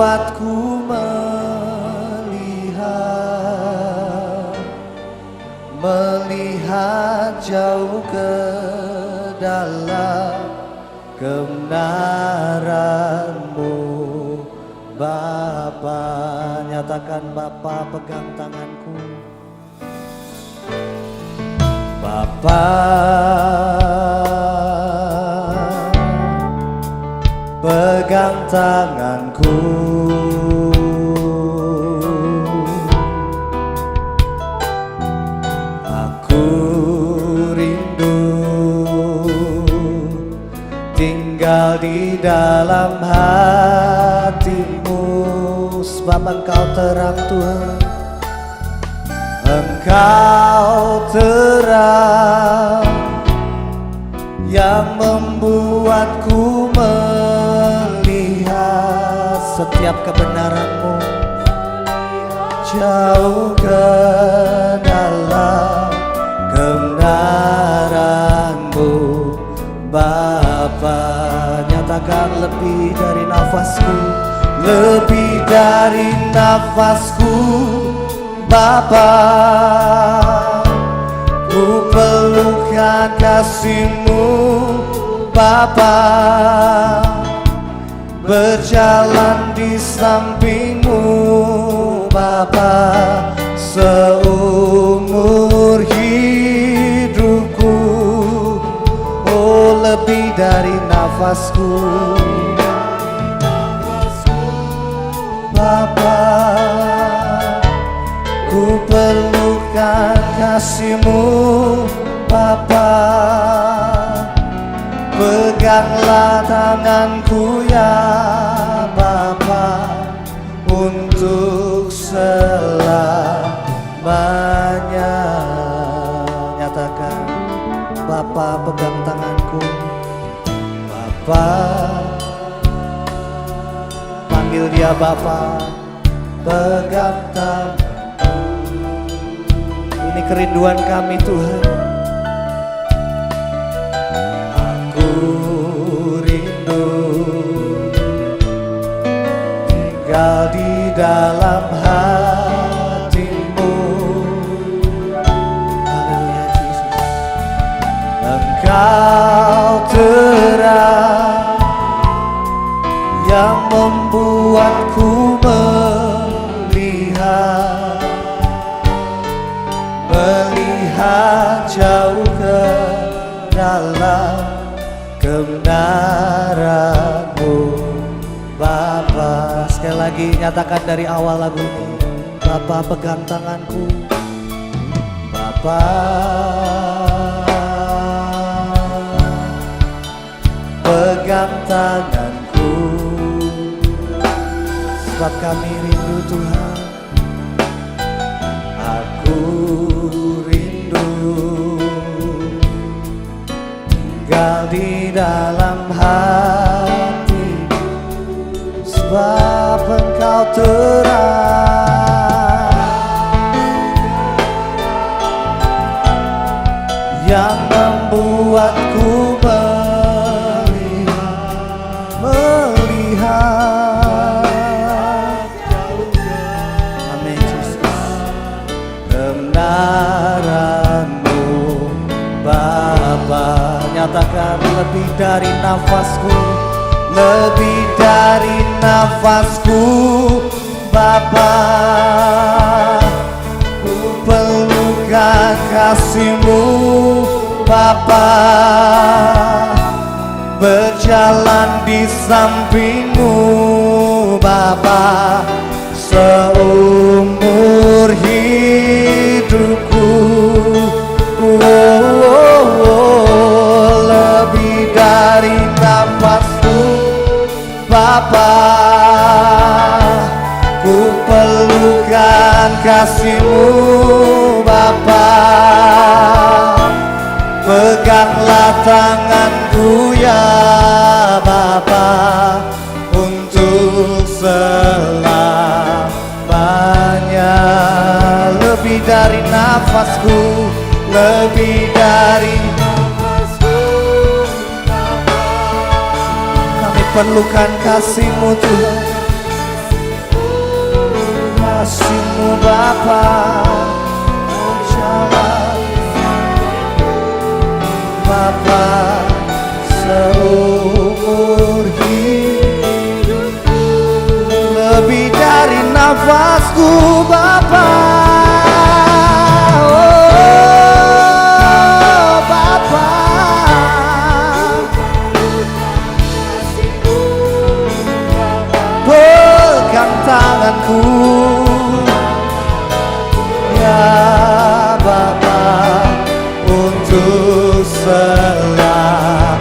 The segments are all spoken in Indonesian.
membuatku melihat jauh ke dalam kebenaran-Mu, Bapa. Nyatakan, Bapa pegang tanganku. Bapa pegang tanganku, aku rindu tinggal di dalam hati-Mu, sebab Engkau terang Tuhan. Engkau terang yang membuatku melihat setiap kebenaran-Mu jauh ke dalam kebenaran-Mu, Bapa. Nyatakan, lebih dari nafasku, lebih dari nafasku, Bapa. Ku pelukan kasih-Mu, Bapa. Berjalan di samping-Mu, Bapa, seumur hidupku. Oh, lebih dari nafasku, Bapa. Ku perlukan kasih-Mu, Bapa. Peganglah tanganku ya Bapa, untuk selamanya. Nyatakan, Bapa pegang tanganku, Bapa. Panggil dia Bapa, pegang tanganku. Ini kerinduan kami Tuhan. Aku rindu tinggal di dalam hati-Mu. Haleluya Yesus. Engkau terang yang membuatku melihat jauh ke dalam kebenaran-Mu, Bapa. Sekali lagi nyatakan dari awal lagu ini, Bapa pegang tanganku, Bapa. Pegang tanganku, sebab kami rindu Tuhan. Aku rindu tinggal di dalam hati, sebab Engkau terang yang membuatku melihat amin Yesus kebenaran-Mu, Bapa. Nyatakan, lebih dari nafasku, lebih dari nafasku, Bapa. Ku pelukan kasih-Mu, Bapa. Berjalan di samping-Mu, Bapa, seumur hidupku. Lebih dari nafasku, Bapa. Ku pelukan kasih-Mu, Bapa. Peganglah tanganku ya Bapa, untuk selamanya. Lebih dari nafasku, lebih dari nafasku, Bapa. Kami perlukan kasih-Mu Tuhan. Bapa, oh jalan Bapa seumur hidupku, lebih dari nafasku Bapa. Oh Bapa, pegang tanganku ya Bapa, untuk selamat,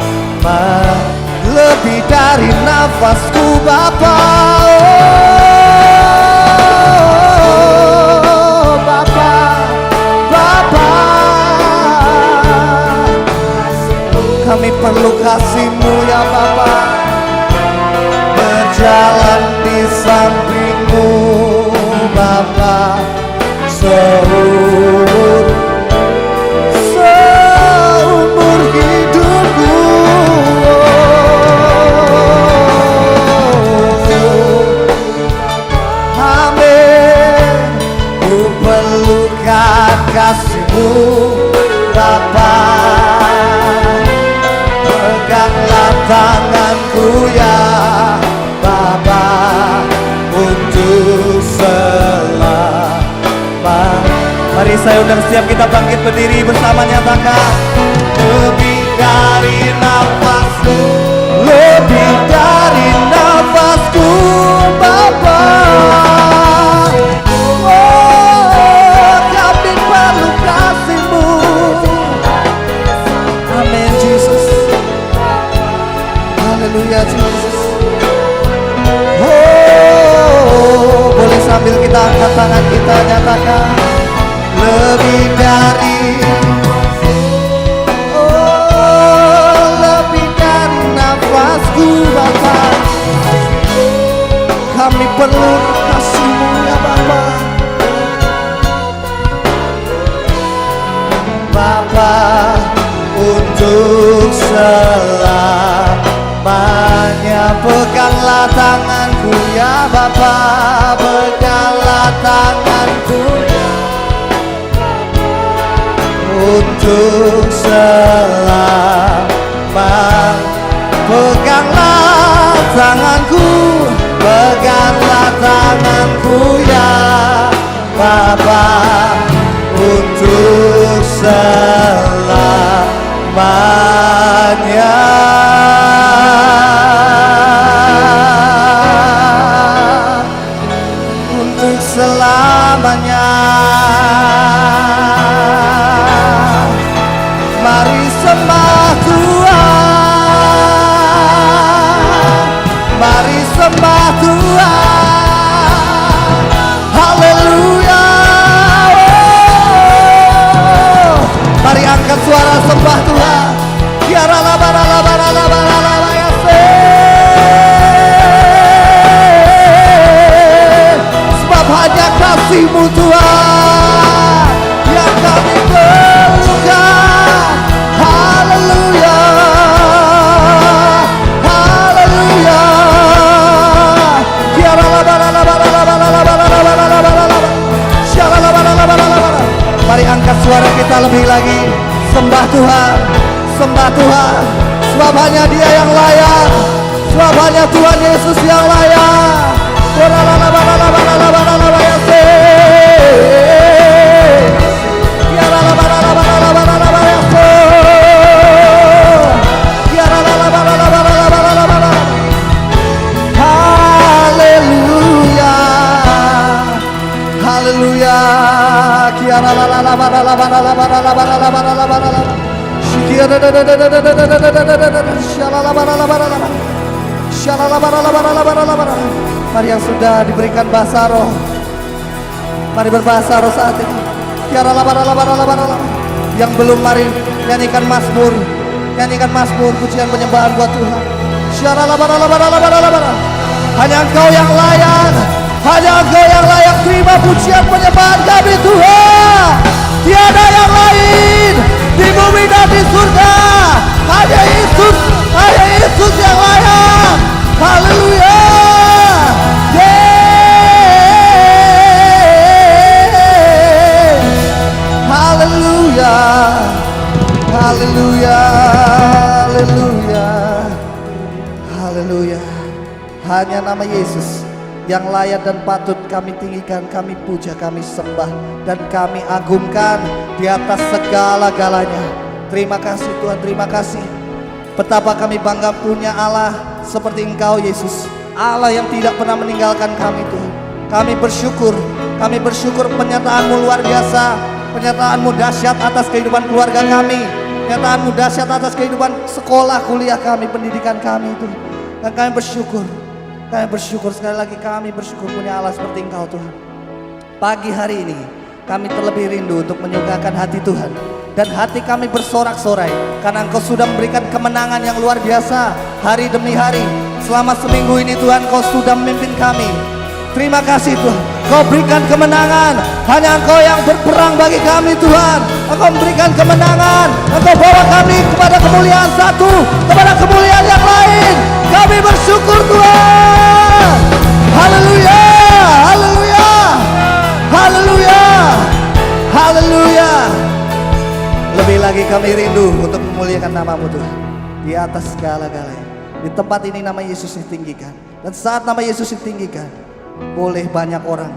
lebih dari nafasku Bapa. Oh Bapa, Bapa, kami perlu kasih-Mu ya Bapa, berjalan di samping-Mu Bapa, seumur hidupku. Amin. Ku perlukan kasih-Mu Bapa, peganglah tanganku ya Bapa, untuk selamat. Mari saya undang setiap kita bangkit berdiri bersama, nyatakan lebih dari nafasku, lebih dari nafasku Bapa. Oh, kami perlu kasih-Mu. Amin Jesus. Haleluya Jesus. Oh, boleh sambil kita angkat tangan kita, nyatakan lebih dari, oh lebih dari nafasku Bapa, kami perlu kasih-Mu ya Bapa. Bapa, untuk selamanya peganglah tanganku ya Bapa, peganglah tanganku untuk selamat, peganglah tanganku, peganglah tanganku ya Bapa, untuk selamanya. Untuk selamanya. Mari sembah Tuhan, mari sembah Tuhan. Haleluya. Oh, mari angkat suara sembah Tuhan. Biar sebab hanya kasih-Mu Tuhan yang kami perlukan. Haleluya, haleluya. Mari angkat suara kita lebih lagi, sembah Tuhan, sembah Tuhan. Sebab hanya Dia yang layak, sebab hanya Tuhan Yesus yang layak. Haleluya, haleluya. Mari yang sudah diberikan bahasa roh, mari berbahasa roh saat ini. Yang belum, mari nyanyikan mazmur, pujian penyembahan buat Tuhan. Hanya Engkau yang layak, hanya Engkau yang layak terima pujian penyembahan kami Tuhan. Tiada yang lain di bumi dan di surga, hanya Yesus yang layak. Haleluya. Yesus, yang layak dan patut kami tinggikan, kami puja, kami sembah, dan kami agungkan di atas segala-galanya. Terima kasih Tuhan, terima kasih. Betapa kami bangga punya Allah seperti Engkau Yesus, Allah yang tidak pernah meninggalkan kami Tuhan. Kami bersyukur penyertaan-Mu luar biasa, penyertaan-Mu dahsyat atas kehidupan keluarga kami, penyertaan-Mu dahsyat atas kehidupan sekolah, kuliah kami, pendidikan kami Tuhan. Dan kami bersyukur sekali lagi, kami bersyukur punya Allah seperti Engkau Tuhan. Pagi hari ini kami terlebih rindu untuk menyukakan hati Tuhan, dan hati kami bersorak-sorai karena Engkau sudah memberikan kemenangan yang luar biasa hari demi hari. Selama seminggu ini Tuhan, Engkau sudah memimpin kami. Terima kasih Tuhan, Kau berikan kemenangan. Hanya Engkau yang berperang bagi kami Tuhan. Engkau memberikan kemenangan, Engkau bawa kami kepada kemuliaan satu, kepada kemuliaan yang lain. Kami bersyukur Tuhan. Haleluya, haleluya, haleluya, haleluya. Lebih lagi kami rindu untuk memuliakan nama-Mu Tuhan di atas segala-galanya. Di tempat ini nama Yesus ditinggikan, dan saat nama Yesus ditinggikan, boleh banyak orang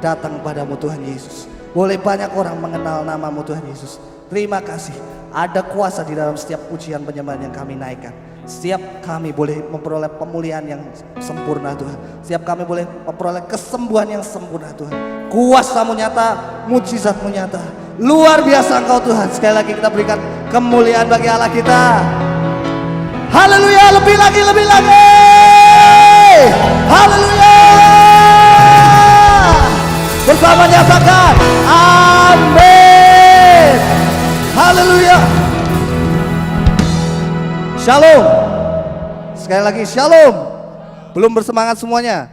datang padamu Tuhan Yesus. Boleh banyak orang mengenal nama-Mu Tuhan Yesus. Terima kasih, ada kuasa di dalam setiap pujian penyembahan yang kami naikkan. Setiap kami boleh memperoleh pemulihan yang sempurna Tuhan. Setiap kami boleh memperoleh kesembuhan yang sempurna Tuhan. Kuasa-Mu nyata, mujizat-Mu nyata. Luar biasa Engkau Tuhan. Sekali lagi kita berikan kemuliaan bagi Allah kita. Haleluya, lebih lagi, lebih lagi. Haleluya. Bersama nyatakan amin. Haleluya. Shalom. Sekali lagi shalom. Belum bersemangat semuanya?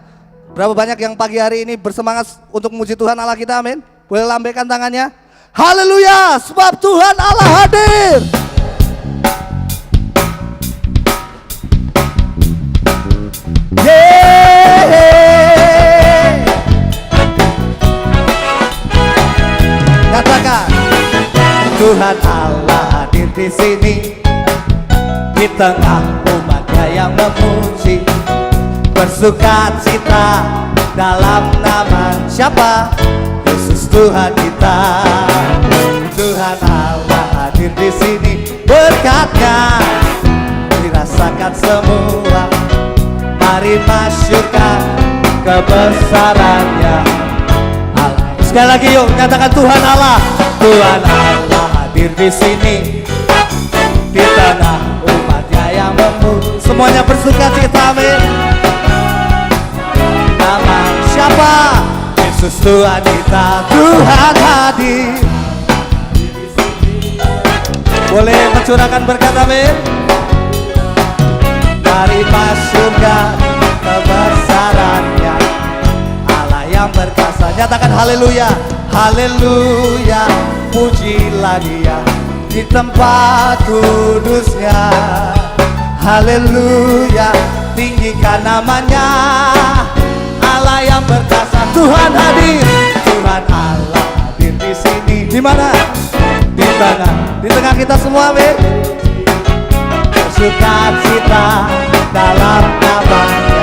Berapa banyak yang pagi hari ini bersemangat untuk memuji Tuhan Allah kita? Amin. Boleh lambaikan tangannya. Haleluya, sebab Tuhan Allah hadir. Katakan, Tuhan Allah hadir di sini, di tengah umatnya yang memuji, bersukacita dalam nama siapa? Yesus Tuhan kita. Tuhan Allah hadir di sini, berkatnya dirasakan semua. Mari masyurkan kebesarannya Allah. Sekali lagi yuk, nyatakan Tuhan Allah. Tuhan Allah hadir di sini, di tengah umatnya yang memuji. Semuanya bersukacita, amin. Nama siapa? Yesus Tuhan kita. Tuhan hadir. Boleh mencurahkan berkat, amin. Mari masyurkan kebesarannya Allah yang berkuasa. Nyatakan haleluya, haleluya. Pujilah Dia di tempat kudusnya. Haleluya, tinggikan namanya. Allah yang berkuasa. Tuhan hadir, Tuhan Allah hadir di sini. Di mana? Di tengah kita semua, amin. Sukacita dalam namanya.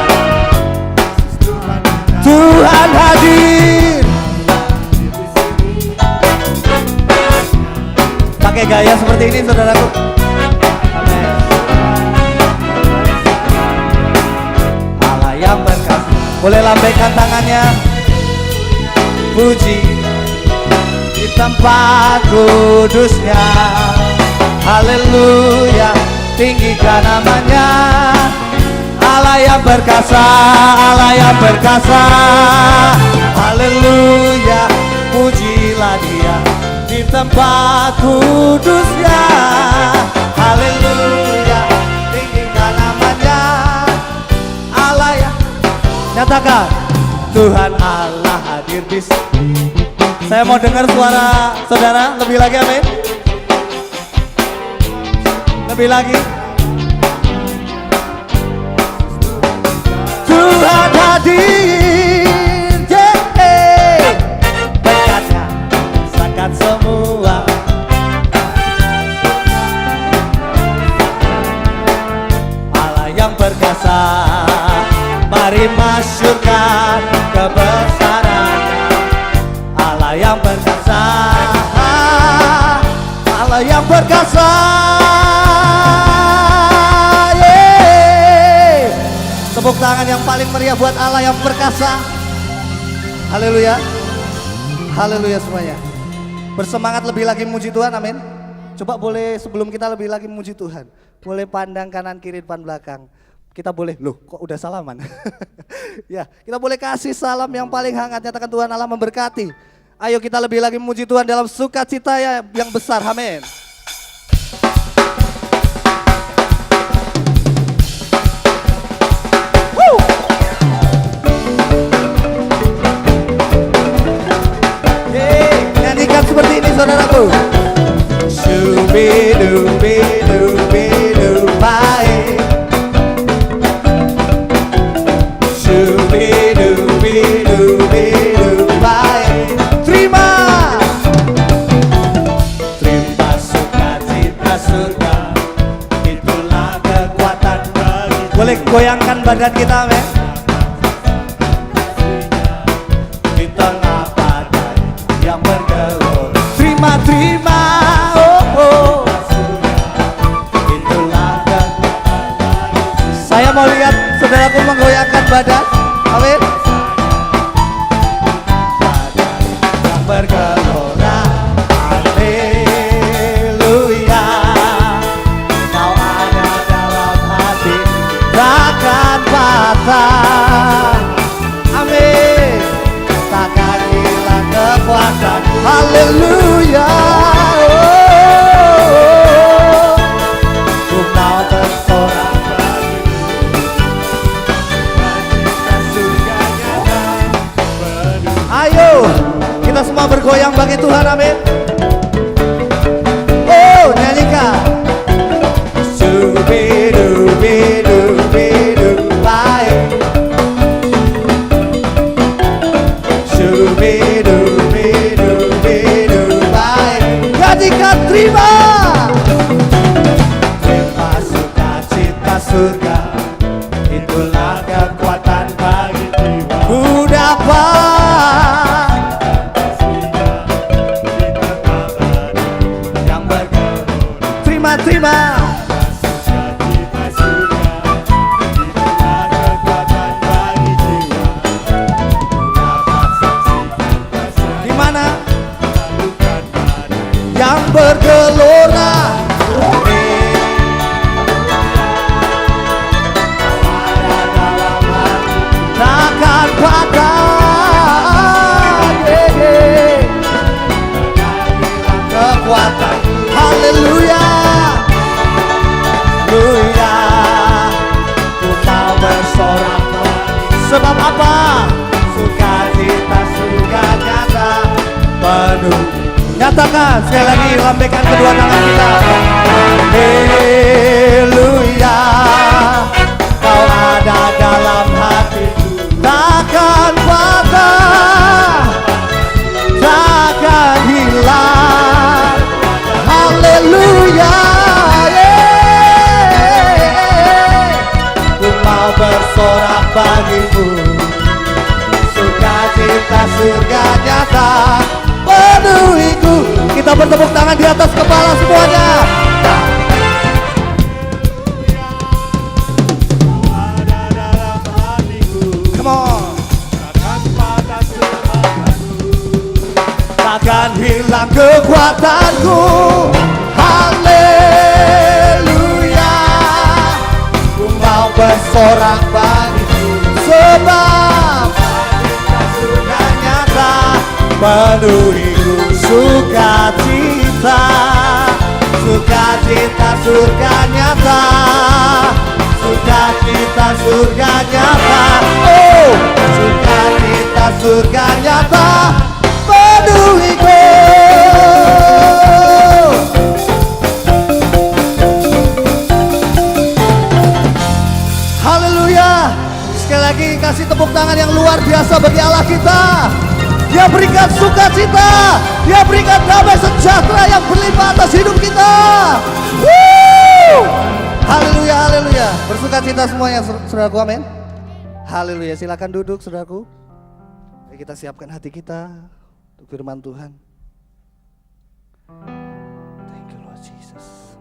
Tuhan hadir. Pakai gaya seperti ini saudaraku. Amin. Allah yang berkasih. Boleh lambaikan tangannya. Puji di tempat kudusnya. Haleluya, tinggikan namanya. Allah yang berkasa, Allah yang berkasa. Haleluya, pujilah Dia di tempat kudusnya. Haleluya, tinggikan namanya. Allah yang, nyatakan Tuhan Allah hadir di sini. Saya mau dengar suara saudara lebih lagi, amin. Lebih lagi. Tuhan hadir, berkatnya sangat semua. Allah yang berkuasa, mari masuk. tangan yang paling meriah buat Allah yang perkasa. Haleluya. Haleluya semuanya. Bersemangat lebih lagi memuji Tuhan, amin. Coba boleh sebelum kita lebih lagi memuji Tuhan, boleh pandang kanan kiri depan belakang. Kita boleh, loh kok udah salaman. Ya, kita boleh kasih salam yang paling hangat, nyatakan Tuhan Allah memberkati. Ayo kita lebih lagi memuji Tuhan dalam sukacita yang besar, amin. Nyanyikan seperti ini saudaraku. Shubi-dubi-dubi-dubai, shubi-dubi-dubi-dubai. Terima sukacita surga, itulah kekuatan bagi. Boleh goyangkan badan kita, men. Di tengah badai yang bergelora. Terima, oh. Itulah kekuatan bagi. Saya mau lihat saudaraku menggoyangkan badan, amin. Yang bergelora, haleluya. Kau ada dalam hati, takkan patah, amin. Takkan hilang kekuatan, haleluya. Ku mau bersorak bagi. Ayo kita semua bergoyang bagi Tuhan, amin. Oh, nyanyikan. Shubi-dubi-dubi-dubai, shubi-dubi-dubi-dubai. Nyanyikan, terima sukacita surga, itulah kekuatan bagi jiwa. Ku dapat yang bergelora. Terima sukacita surga, itulah kekuatan bagi jiwa. Dapat saksikan di mana yang bergelora. Takkan patah, kekuatan, haleluya, haleluya. Ku mau bersorak sebab apa? Sukacita surga nyata penuh. Nyatakan sekali lagi, lambaikan kedua tangan kita. Haleluya, kau ada dalam hatiku, takkan patah, takkan hilang. Haleluya, ku mau bersorak bagimu, sukacita surga nyata penuhiku. Kita bertepuk tangan di atas kepala semuanya. Come on. Takkan hilang kekuatanku, haleluya. Ku mau bersorak bagimu, sebab surga nyata penuhiku. Sukacita, sukacita surga nyata, sukacita surga nyata. Oh, sukacita surga nyata penuhiku. Haleluya. Sekali lagi kasih tepuk tangan yang luar biasa bagi Allah kita. Dia berikan sukacita, Dia berikan damai sejahtera yang berlimpah atas hidup kita. Haleluya, haleluya. Bersukacita semuanya, saudaraku, amin. Haleluya, silakan duduk, saudaraku. Mari kita siapkan hati kita untuk firman Tuhan. Thank you Lord Jesus.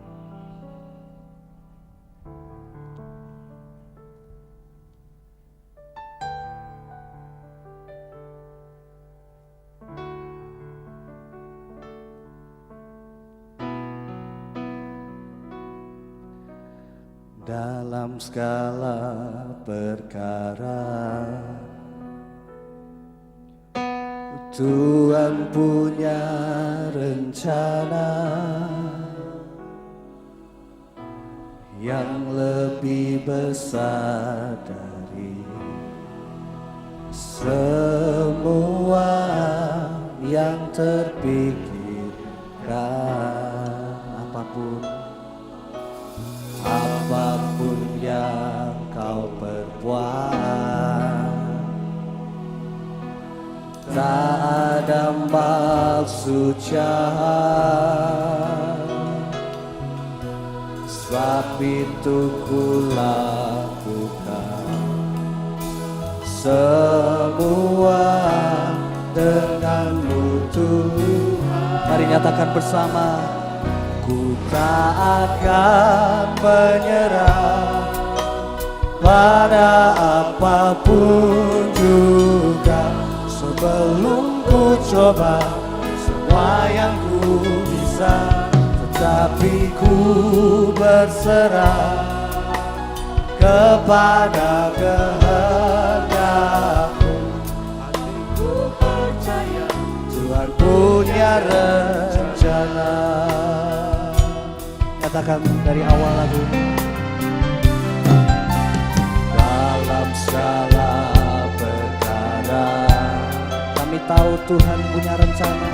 dalam segala perkara. Tuhan punya rencana yang lebih besar dari semua yang terpikirkan. Apapun yang kau perbuat, tak ada maksud jahat, sebab itu ku lakukan semua denganmu Tuhan. Mari nyatakan bersama. Ku tak akan menyerah pada apapun juga, sebelum ku coba semua yang ku bisa. Tetapi ku berserah kepada kehendak-Mu. Hatiku percaya Tuhan punya rencana. Katakan dari awal lagu. Dalam segala perkara kami tahu Tuhan punya rencana.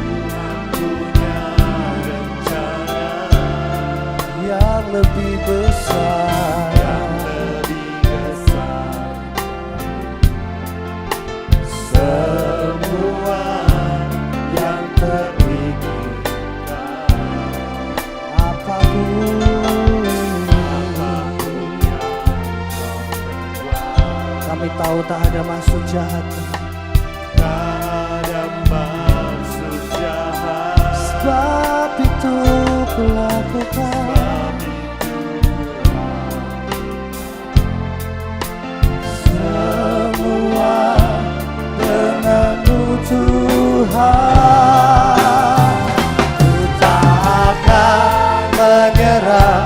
Tuhan punya rencana yang lebih besar, semua yang kami tahu tak ada maksud jahat, sebab itu ku lakukan semua denganmu Tuhan. Ku tak akan menyerah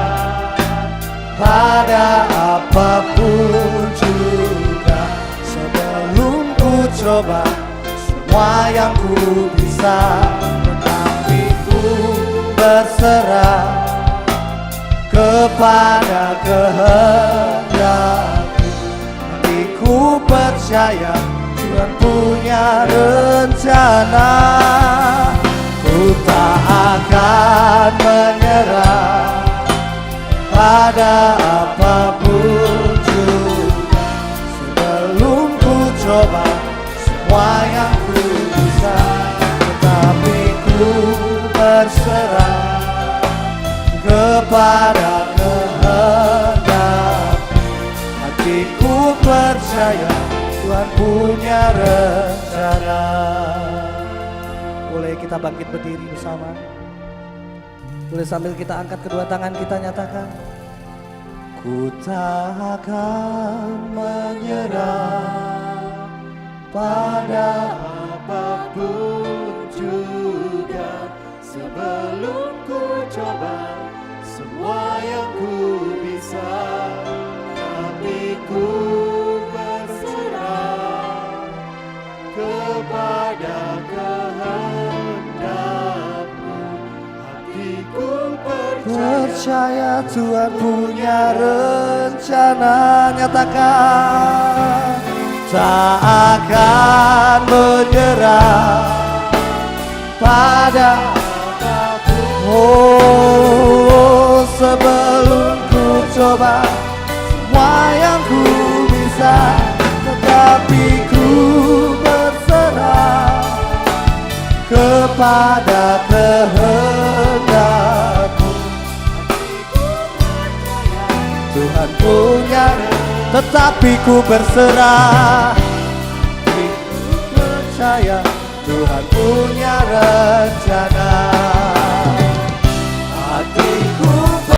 pada apapun juga, sebelum ku coba semua yang ku bisa. Tetapi ku berserah kepada kehendak-Mu. Hatiku percaya Tuhan punya rencana. Ku tak akan menyerah pada apapun juga, sebelum ku coba semua yang ku bisa. Tetapi ku berserah kepada kehendak-Mu. Hatiku percaya Tuhan punya rencana. Boleh kita bangkit berdiri bersama? Boleh sambil kita angkat kedua tangan kita nyatakan. Ku tak akan menyerah pada apapun juga, sebelum ku coba semua yang ku bisa. Tapi ku berserah kepada kehendak-Mu. Hatiku percaya Tuhan punya rencana. Nyatakan. Tak akan menyerah pada apapun. Oh, sebelum ku coba semua yang ku bisa. Tetapi ku berserah kepada kehendak-Mu. Tuhan punya, tetapi ku berserah. Ku percaya Tuhan punya rencana.